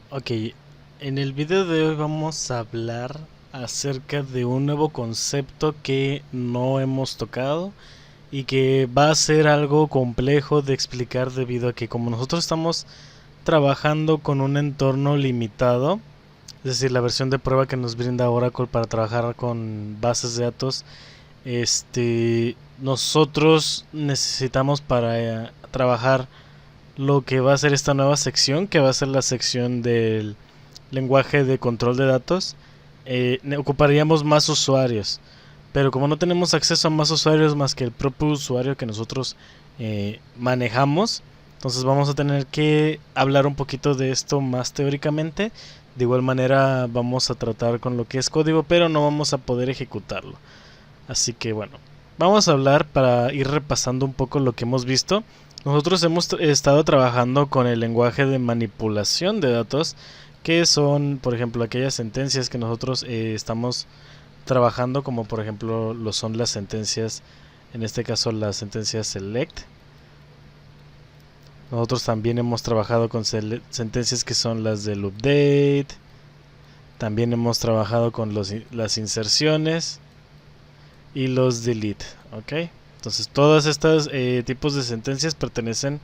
Ok, en el video de hoy vamos a hablar acerca de un nuevo concepto que no hemos tocado y que va a ser algo complejo de explicar debido a que como nosotros estamos trabajando con un entorno limitado, es decir, la versión de prueba que nos brinda Oracle para trabajar con bases de datos, nosotros necesitamos para trabajar lo que va a ser esta nueva sección, que va a ser la sección del lenguaje de control de datos, ocuparíamos más usuarios. Pero como no tenemos acceso a más usuarios más que el propio usuario que nosotros manejamos, entonces vamos a tener que hablar un poquito de esto más teóricamente. De igual manera vamos a tratar con lo que es código, pero no vamos a poder ejecutarlo. Así que bueno, vamos a hablar para ir repasando un poco lo que hemos visto. Nosotros hemos estado trabajando con el lenguaje de manipulación de datos, que son, por ejemplo, aquellas sentencias que nosotros estamos trabajando, como por ejemplo lo son las sentencias, en este caso las sentencias select. Nosotros también hemos trabajado con sentencias que son las del update. También hemos trabajado con las inserciones y los delete, ¿ok? Entonces todas estas tipos de sentencias pertenecen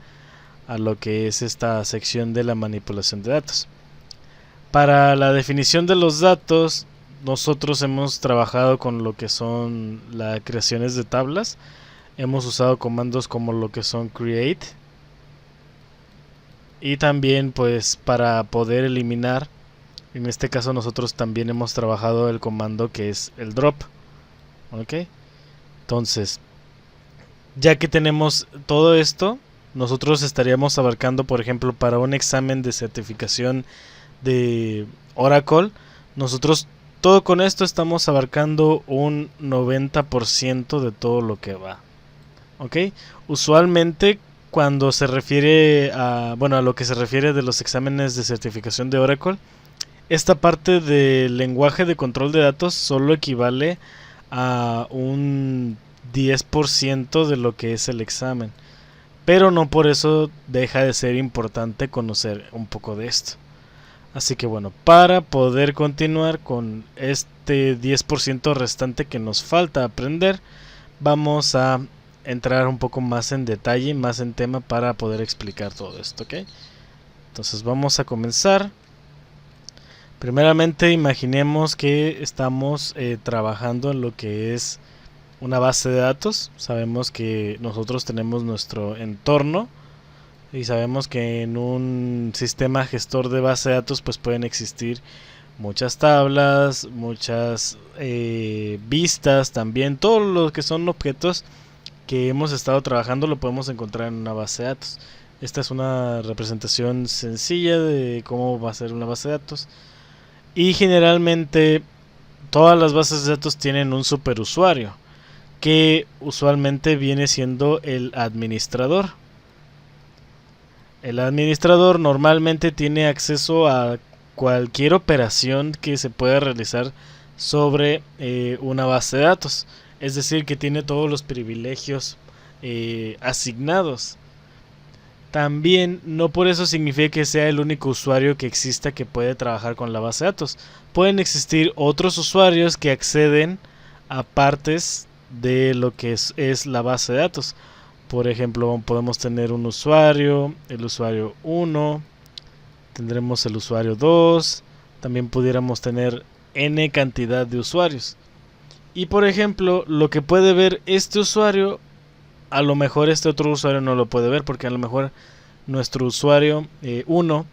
a lo que es esta sección de la manipulación de datos. Para la definición de los datos, nosotros hemos trabajado con lo que son las creaciones de tablas. Hemos usado comandos como lo que son create. Y también pues para poder eliminar, en este caso nosotros también hemos trabajado el comando que es el drop. ¿Ok? Entonces, ya que tenemos todo esto, nosotros estaríamos abarcando, por ejemplo, para un examen de certificación de Oracle, nosotros todo con esto estamos abarcando un 90% de todo lo que va. ¿Ok? Usualmente cuando se refiere a, bueno, a lo que se refiere de los exámenes de certificación de Oracle, esta parte del lenguaje de control de datos solo equivale a un 10% de lo que es el examen. Pero no por eso deja de ser importante conocer un poco de esto. Así que bueno, para poder continuar con este 10% restante que nos falta aprender, vamos a entrar un poco más en detalle, más en tema para poder explicar todo esto, ¿ok? Entonces vamos a comenzar. Primeramente imaginemos que estamos trabajando en lo que es una base de datos. Sabemos que nosotros tenemos nuestro entorno y sabemos que en un sistema gestor de base de datos pues pueden existir muchas tablas, muchas vistas también. Todo lo que son objetos que hemos estado trabajando lo podemos encontrar en una base de datos. Esta es una representación sencilla de cómo va a ser una base de datos. Y generalmente todas las bases de datos tienen un superusuario, que usualmente viene siendo el administrador. El administrador normalmente tiene acceso a cualquier operación que se pueda realizar sobre una base de datos. Es decir, que tiene todos los privilegios asignados. También no por eso significa que sea el único usuario que exista que puede trabajar con la base de datos. Pueden existir otros usuarios que acceden a partes de lo que es la base de datos. Por ejemplo, podemos tener un usuario, el usuario 1, tendremos el usuario 2, también pudiéramos tener n cantidad de usuarios. Y por ejemplo, lo que puede ver este usuario, a lo mejor este otro usuario no lo puede ver, porque a lo mejor nuestro usuario 1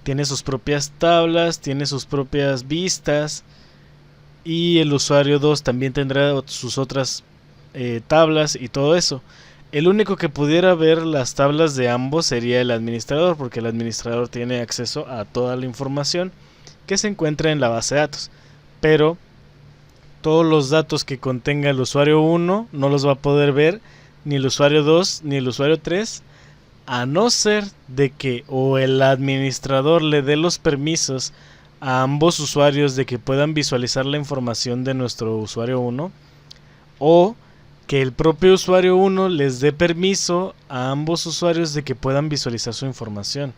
tiene sus propias tablas, tiene sus propias vistas, y el usuario 2 también tendrá sus otras tablas y todo eso. El único que pudiera ver las tablas de ambos sería el administrador, porque el administrador tiene acceso a toda la información que se encuentra en la base de datos. Pero todos los datos que contenga el usuario 1 no los va a poder ver ni el usuario 2 ni el usuario 3, a no ser de que o el administrador le dé los permisos a ambos usuarios de que puedan visualizar la información de nuestro usuario 1, o que el propio usuario 1 les dé permiso a ambos usuarios de que puedan visualizar su información.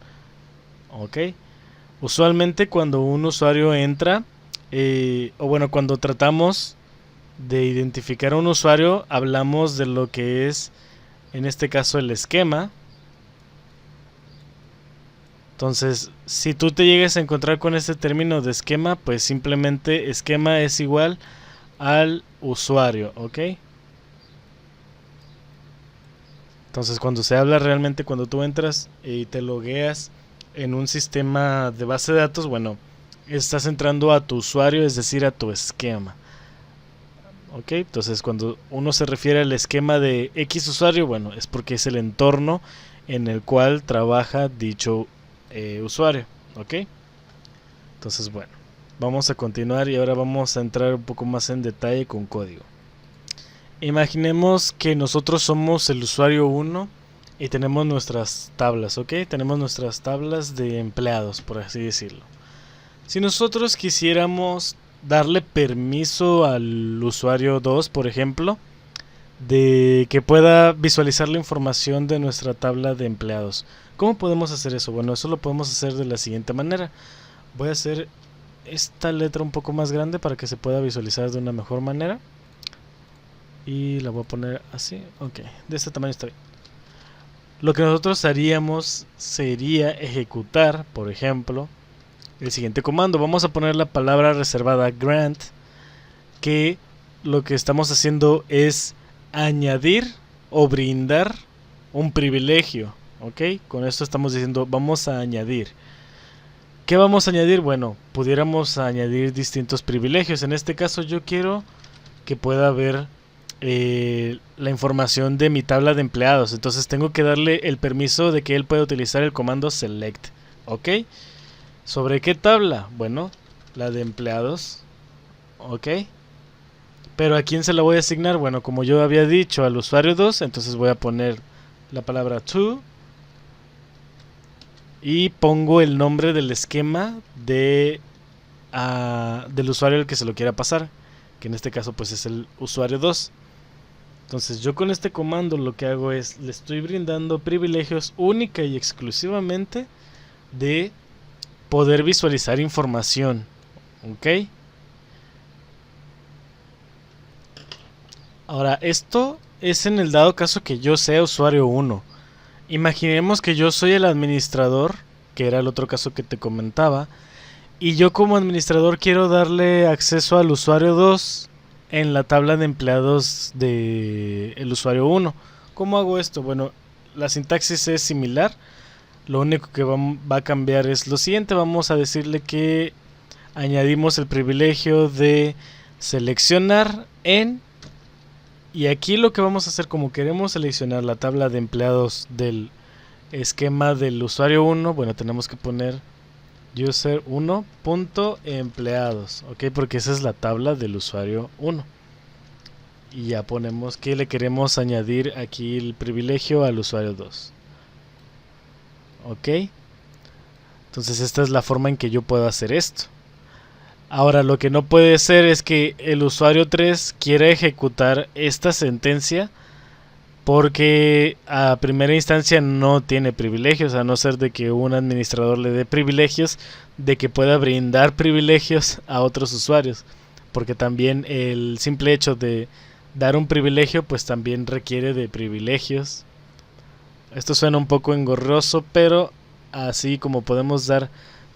¿Ok? Usualmente cuando un usuario entra, o bueno, cuando tratamos de identificar a un usuario, hablamos de lo que es, en este caso, el esquema. Entonces, si tú te llegas a encontrar con este término de esquema, pues simplemente esquema es igual al usuario, ¿ok? Entonces, cuando se habla realmente, cuando tú entras y te logueas en un sistema de base de datos, bueno, estás entrando a tu usuario, es decir, a tu esquema. ¿Ok? Entonces, cuando uno se refiere al esquema de X usuario, bueno, es porque es el entorno en el cual trabaja dicho usuario. ¿Ok? Entonces, bueno, vamos a continuar y ahora vamos a entrar un poco más en detalle con código. Imaginemos que nosotros somos el usuario 1 y tenemos nuestras tablas, ¿ok? Tenemos nuestras tablas de empleados, por así decirlo. Si nosotros quisiéramos darle permiso al usuario 2, por ejemplo, de que pueda visualizar la información de nuestra tabla de empleados, ¿cómo podemos hacer eso? Bueno, eso lo podemos hacer de la siguiente manera. Voy a hacer esta letra un poco más grande para que se pueda visualizar de una mejor manera. Y la voy a poner así, ok, de este tamaño está bien. Lo que nosotros haríamos sería ejecutar, por ejemplo, el siguiente comando. Vamos a poner la palabra reservada grant, que lo que estamos haciendo es añadir o brindar un privilegio, ok. Con esto estamos diciendo vamos a añadir. ¿Qué vamos a añadir? Bueno, pudiéramos añadir distintos privilegios. En este caso yo quiero que pueda ver la información de mi tabla de empleados. Entonces tengo que darle el permiso de que él pueda utilizar el comando select. ¿Ok? ¿Sobre qué tabla? Bueno, la de empleados. ¿Ok? Pero ¿a quién se la voy a asignar? Bueno, como yo había dicho, al usuario 2, entonces voy a poner la palabra to y pongo el nombre del esquema del usuario al que se lo quiera pasar, que en este caso pues es el usuario 2. Entonces yo con este comando lo que hago es, le estoy brindando privilegios única y exclusivamente de poder visualizar información. ¿Ok? Ahora, esto es en el dado caso que yo sea usuario 1. Imaginemos que yo soy el administrador, que era el otro caso que te comentaba, y yo como administrador quiero darle acceso al usuario 2 en la tabla de empleados del usuario 1. ¿Cómo hago esto? Bueno, la sintaxis es similar. Lo único que va a cambiar es lo siguiente. Vamos a decirle que añadimos el privilegio de seleccionar en. Y aquí lo que vamos a hacer, como queremos seleccionar la tabla de empleados del esquema del usuario 1, bueno, tenemos que poner user1.empleados, ok, porque esa es la tabla del usuario 1. Y ya ponemos que le queremos añadir aquí el privilegio al usuario 2. Ok. Entonces esta es la forma en que yo puedo hacer esto. Ahora lo que no puede ser es que el usuario 3 quiera ejecutar esta sentencia porque a primera instancia no tiene privilegios, a no ser de que un administrador le dé privilegios, de que pueda brindar privilegios a otros usuarios, porque también el simple hecho de dar un privilegio pues también requiere de privilegios. Esto suena un poco engorroso, pero así como podemos dar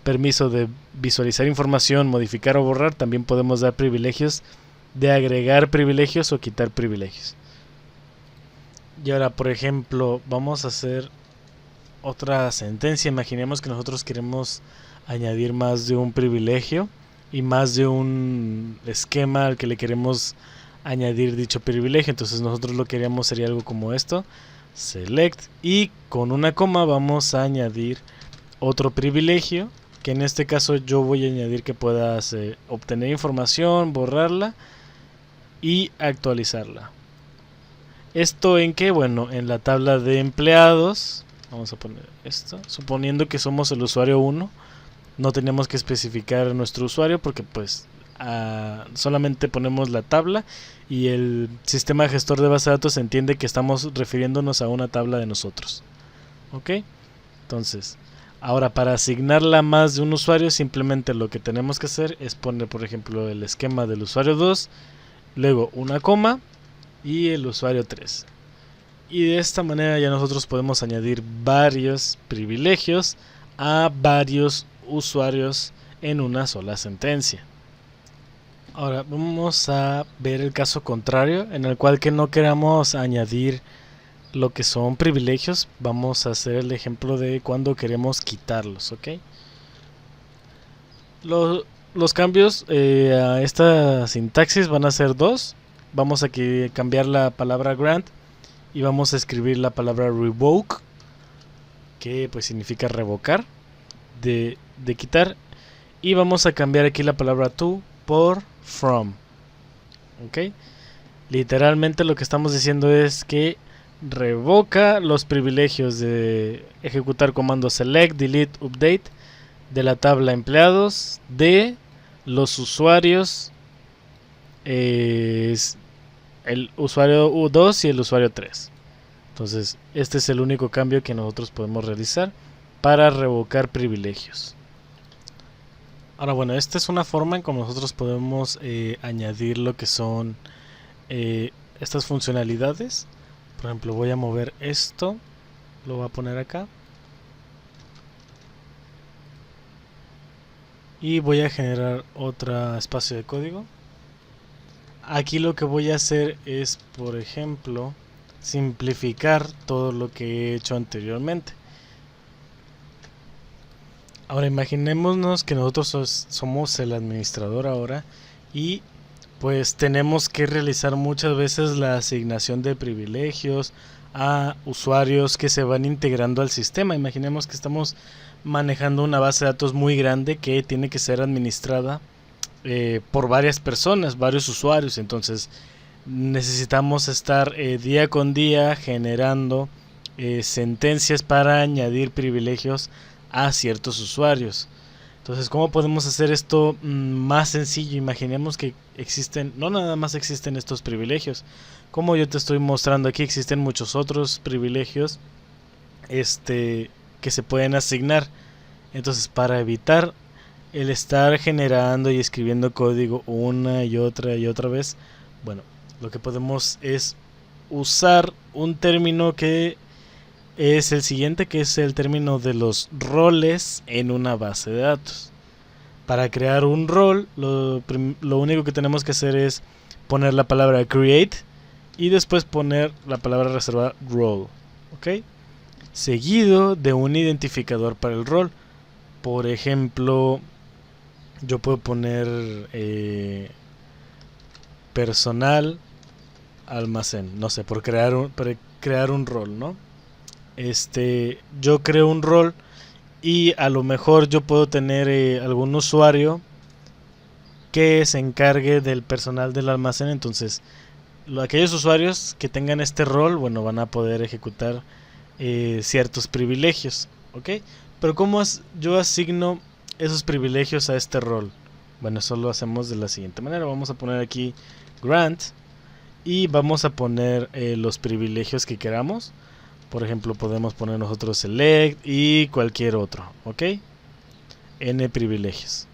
permiso de visualizar información, modificar o borrar, también podemos dar privilegios de agregar privilegios o quitar privilegios. Y ahora, por ejemplo, vamos a hacer otra sentencia. Imaginemos que nosotros queremos añadir más de un privilegio y más de un esquema al que le queremos añadir dicho privilegio. Entonces nosotros lo que haríamos sería algo como esto: select, y con una coma vamos a añadir otro privilegio, que en este caso yo voy a añadir que puedas obtener información, borrarla y actualizarla. ¿Esto en qué? Bueno, en la tabla de empleados. Vamos a poner esto. Suponiendo que somos el usuario 1, no tenemos que especificar nuestro usuario porque pues solamente ponemos la tabla y el sistema gestor de base de datos entiende que estamos refiriéndonos a una tabla de nosotros. ¿Ok? Entonces, Ahora, para asignarla a más de un usuario, simplemente lo que tenemos que hacer es poner, por ejemplo, el esquema del usuario 2, luego una coma y el usuario 3. Y de esta manera ya nosotros podemos añadir varios privilegios a varios usuarios en una sola sentencia. Ahora vamos a ver el caso contrario, en el cual que no queramos añadir lo que son privilegios. Vamos a hacer el ejemplo de cuando queremos quitarlos, ¿ok? Los cambios a esta sintaxis van a ser dos. Vamos a cambiar la palabra grant y vamos a escribir la palabra revoke, que pues significa revocar, de quitar, y vamos a cambiar aquí la palabra to por from, ok. Literalmente lo que estamos diciendo es que revoca los privilegios de ejecutar comandos select, delete, update de la tabla empleados de los usuarios, el usuario 2 y el usuario 3. Entonces este es el único cambio que nosotros podemos realizar para revocar privilegios. Ahora bueno, esta es una forma en cómo nosotros podemos añadir lo que son estas funcionalidades. Por ejemplo, voy a mover esto, lo voy a poner acá y voy a generar otro espacio de código. Aquí lo que voy a hacer es, por ejemplo, simplificar todo lo que he hecho anteriormente. Ahora imaginémonos que nosotros somos el administrador ahora y pues tenemos que realizar muchas veces la asignación de privilegios a usuarios que se van integrando al sistema. Imaginemos que estamos manejando una base de datos muy grande que tiene que ser administrada por varias personas, varios usuarios. Entonces necesitamos estar día con día generando sentencias para añadir privilegios a ciertos usuarios. Entonces, ¿cómo podemos hacer esto más sencillo? Imaginemos que no nada más existen estos privilegios. Como yo te estoy mostrando aquí, existen muchos otros privilegios que se pueden asignar. Entonces, para evitar el estar generando y escribiendo código una y otra vez, bueno, lo que podemos es usar un término que es el siguiente, que es el término de los roles en una base de datos. Para crear un rol, lo único que tenemos que hacer es poner la palabra create y después poner la palabra reservada role, ¿ok? Seguido de un identificador para el rol. Por ejemplo, yo puedo poner personal almacén, no sé, por crear un rol, ¿no? Yo creo un rol y a lo mejor yo puedo tener algún usuario que se encargue del personal del almacén. Entonces aquellos usuarios que tengan este rol, bueno, van a poder ejecutar ciertos privilegios, ¿ok? Pero ¿cómo yo asigno esos privilegios a este rol? Bueno, eso lo hacemos de la siguiente manera. Vamos a poner aquí grant y vamos a poner los privilegios que queramos. Por ejemplo, podemos poner nosotros select y cualquier otro, ¿ok? N privilegios.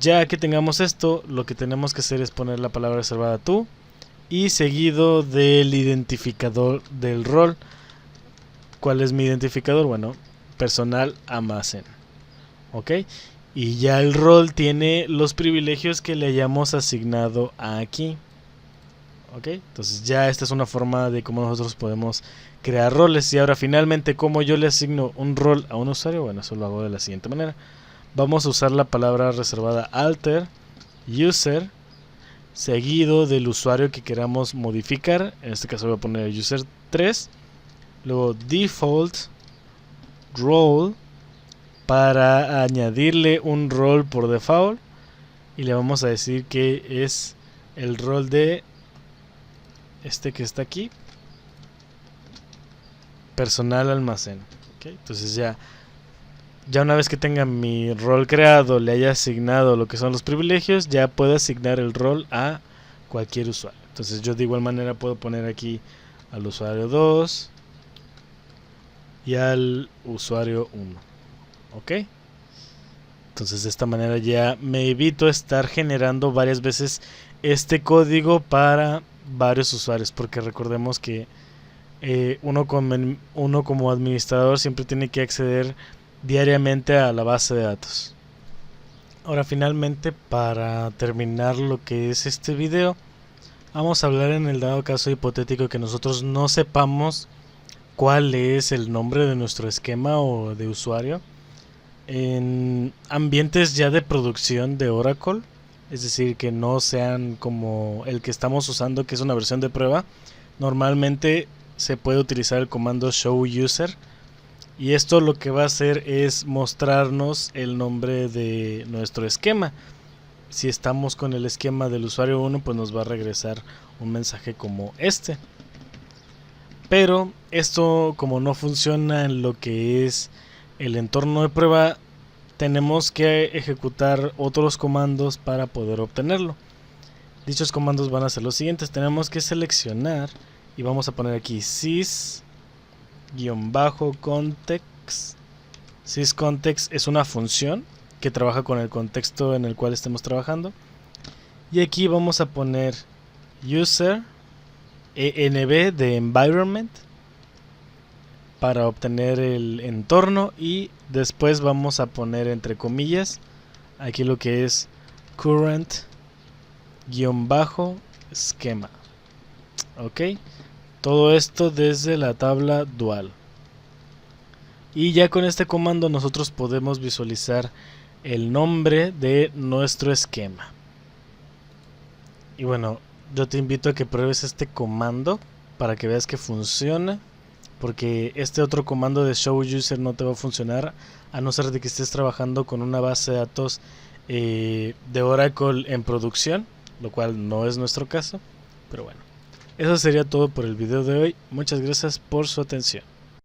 Ya que tengamos esto, lo que tenemos que hacer es poner la palabra reservada to y seguido del identificador del rol. ¿Cuál es mi identificador? Bueno, personal almacén, ¿ok? Y ya el rol tiene los privilegios que le hayamos asignado aquí. ¿Ok? Entonces ya esta es una forma de cómo nosotros podemos crear roles. Y ahora finalmente, ¿cómo yo le asigno un rol a un usuario? Bueno, eso lo hago de la siguiente manera. Vamos a usar la palabra reservada alter user seguido del usuario que queramos modificar. En este caso voy a poner user 3. Luego default role para añadirle un rol por default. Y le vamos a decir que es el rol de que está aquí, personal almacén, ¿okay? Entonces ya una vez que tenga mi rol creado, le haya asignado lo que son los privilegios, ya puedo asignar el rol a cualquier usuario. Entonces yo de igual manera puedo poner aquí al usuario 2 y al usuario 1. ¿Ok? Entonces de esta manera ya me evito estar generando varias veces este código para varios usuarios, porque recordemos que uno como administrador siempre tiene que acceder diariamente a la base de datos. Ahora finalmente, para terminar lo que es este video, vamos a hablar en el dado caso hipotético que nosotros no sepamos cuál es el nombre de nuestro esquema o de usuario. En ambientes ya de producción de Oracle, es decir, que no sean como el que estamos usando, que es una versión de prueba, normalmente se puede utilizar el comando show user, y esto lo que va a hacer es mostrarnos el nombre de nuestro esquema. Si estamos con el esquema del usuario 1, pues nos va a regresar un mensaje como este. Pero esto, como no funciona en lo que es el entorno de prueba, tenemos que ejecutar otros comandos para poder obtenerlo. Dichos comandos van a ser los siguientes. Tenemos que seleccionar y vamos a poner aquí sys-context. Syscontext es una función que trabaja con el contexto en el cual estemos trabajando. Y aquí vamos a poner user env de environment para obtener el entorno, y después vamos a poner entre comillas aquí lo que es current-schema. Ok, todo esto desde la tabla dual, y ya con este comando nosotros podemos visualizar el nombre de nuestro esquema. Y bueno, yo te invito a que pruebes este comando para que veas que funciona, porque este otro comando de show user no te va a funcionar a no ser de que estés trabajando con una base de datos de Oracle en producción, lo cual no es nuestro caso. Pero bueno, eso sería todo por el video de hoy. Muchas gracias por su atención.